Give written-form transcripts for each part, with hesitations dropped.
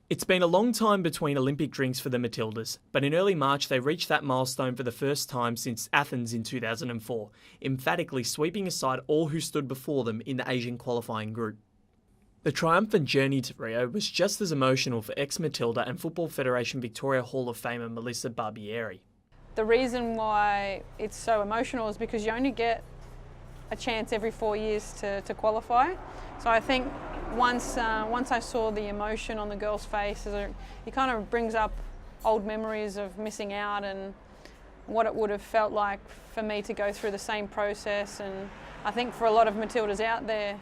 It's been a long time between Olympic drinks for the Matildas, but in early March they reached that milestone for the first time since Athens in 2004, emphatically sweeping aside all who stood before them in the Asian qualifying group. The triumphant journey to Rio was just as emotional for ex-Matilda and Football Federation Victoria Hall of Famer Melissa Barbieri. The reason why it's so emotional is because you only get a chance every 4 years to qualify. So I think once I saw the emotion on the girl's face, it kind of brings up old memories of missing out and what it would have felt like for me to go through the same process. And I think for a lot of Matildas out there,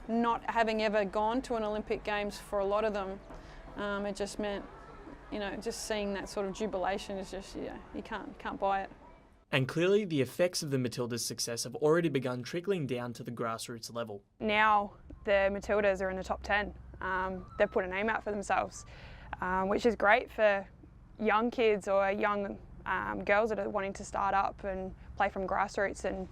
not having ever gone to an Olympic Games for a lot of them, it just meant, just seeing that sort of jubilation is just, you can't buy it. And clearly the effects of the Matildas' success have already begun trickling down to the grassroots level. Now the Matildas are in the top 10. They've put a name out for themselves, which is great for young kids or young girls that are wanting to start up and play from grassroots and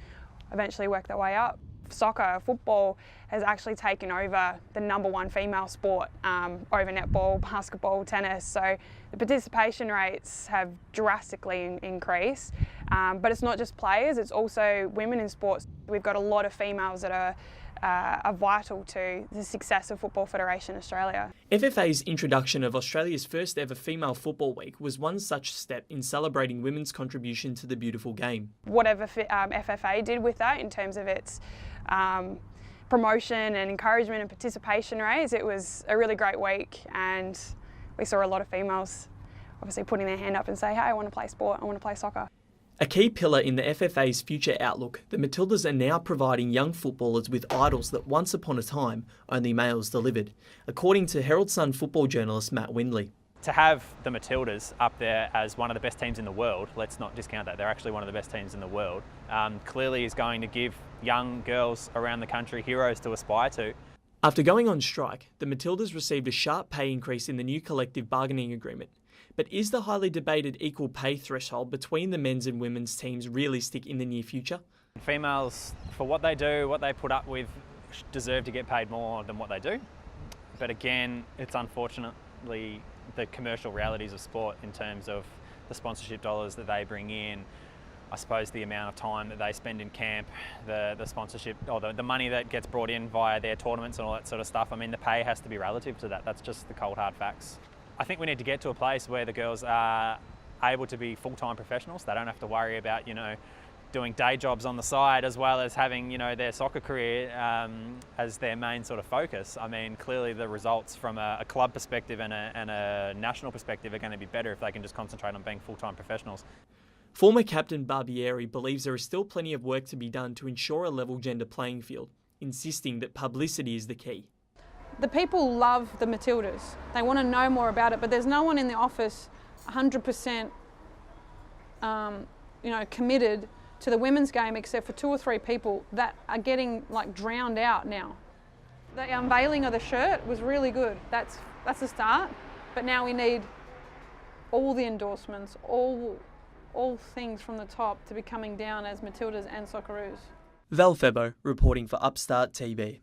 eventually work their way up. Soccer, football has actually taken over the #1 female sport over netball, basketball, tennis. So the participation rates have drastically increased. But it's not just players, it's also women in sports. We've got a lot of females that are vital to the success of Football Federation Australia. FFA's introduction of Australia's first ever Female Football Week was one such step in celebrating women's contribution to the beautiful game. Whatever FFA did with that in terms of its promotion and encouragement and participation rates, it was a really great week, and we saw a lot of females obviously putting their hand up and say, hey, I want to play sport, I want to play soccer. A key pillar in the FFA's future outlook, the Matildas are now providing young footballers with idols that once upon a time only males delivered, according to Herald Sun football journalist Matt Windley. To have the Matildas up there as one of the best teams in the world, let's not discount that, they're actually one of the best teams in the world, clearly is going to give young girls around the country heroes to aspire to. After going on strike, the Matildas received a sharp pay increase in the new collective bargaining agreement. But is the highly debated equal pay threshold between the men's and women's teams realistic in the near future? Females, for what they do, what they put up with, deserve to get paid more than what they do. But again, it's unfortunately the commercial realities of sport in terms of the sponsorship dollars that they bring in, I suppose the amount of time that they spend in camp, the sponsorship, or the money that gets brought in via their tournaments and all that sort of stuff. I mean, the pay has to be relative to that. That's just the cold hard facts. I think we need to get to a place where the girls are able to be full-time professionals. They don't have to worry about, doing day jobs on the side as well as having, their soccer career as their main sort of focus. I mean, clearly the results from a club perspective and a national perspective are going to be better if they can just concentrate on being full-time professionals. Former captain Barbieri believes there is still plenty of work to be done to ensure a level gender playing field, insisting that publicity is the key. The people love the Matildas. They want to know more about it, but there's no one in the office 100% committed to the women's game except for 2 or 3 people that are getting drowned out now. The unveiling of the shirt was really good. That's a start, but now we need all the endorsements, all things from the top to be coming down as Matildas and Socceroos. Val Febo reporting for Upstart TV.